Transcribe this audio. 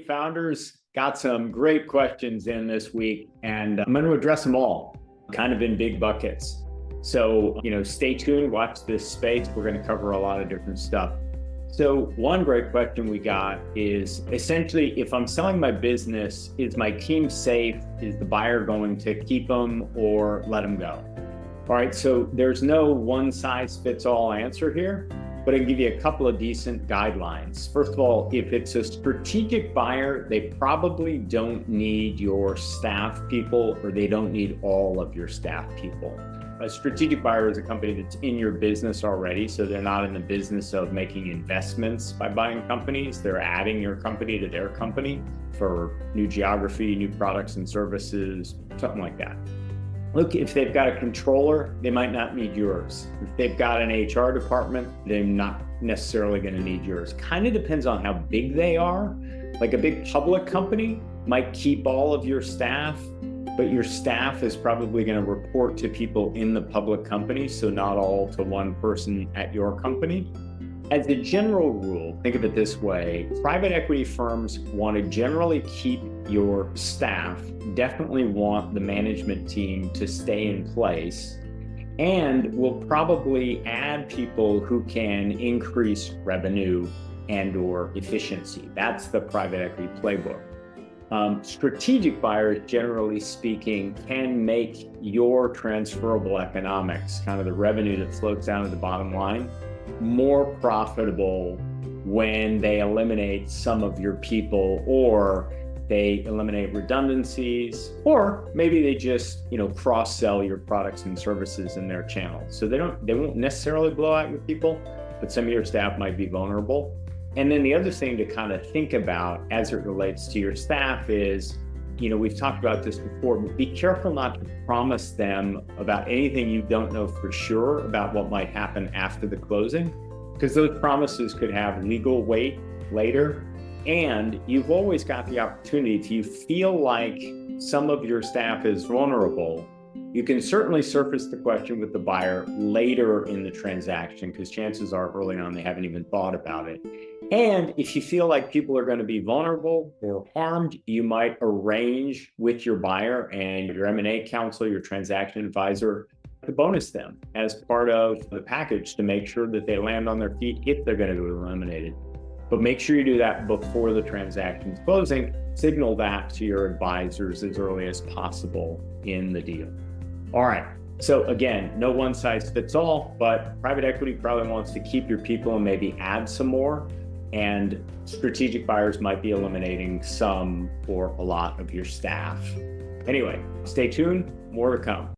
Founders got some great questions in this week, and I'm going to address them all kind of in big buckets. So, stay tuned, watch this space. We're going to cover a lot of different stuff. So one great question we got is essentially, if I'm selling my business, is my team safe? Is the buyer going to keep them or let them go? All right, so there's no one size fits all answer here, but I can give you a couple of decent guidelines. First of all, if it's a strategic buyer, they probably don't need your staff people, or they don't need all of your staff people. A strategic buyer is a company that's in your business already, so they're not in the business of making investments by buying companies. They're adding your company to their company for new geography, new products and services, something like that. Look, if they've got a controller, they might not need yours. If they've got an HR department, they're not necessarily going to need yours. Kind of depends on how big they are. Like a big public company might keep all of your staff, but your staff is probably going to report to people in the public company, so not all to one person at your company. As a general rule, think of it this way: private equity firms want to generally keep your staff, definitely want the management team to stay in place, and will probably add people who can increase revenue and or efficiency. That's the private equity playbook. Strategic buyers, generally speaking, can make your transferable economics, kind of the revenue that floats down to the bottom line, more profitable when they eliminate some of your people, or they eliminate redundancies, or maybe they just, cross-sell your products and services in their channels. So they won't necessarily blow out your people, but some of your staff might be vulnerable. And then the other thing to kind of think about as it relates to your staff is, we've talked about this before, but be careful not to promise them about anything you don't know for sure about what might happen after the closing, because those promises could have legal weight later. And you've always got the opportunity, if you feel like some of your staff is vulnerable, you can certainly surface the question with the buyer later in the transaction, because chances are early on they haven't even thought about it. And if you feel like people are going to be vulnerable or harmed, you might arrange with your buyer and your M&A counsel, your transaction advisor, to bonus them as part of the package to make sure that they land on their feet if they're going to be eliminated. But make sure you do that before the transaction's closing. Signal that to your advisors as early as possible in the deal. All right. So again, no one size fits all, but private equity probably wants to keep your people and maybe add some more. And strategic buyers might be eliminating some or a lot of your staff. Anyway, stay tuned, more to come.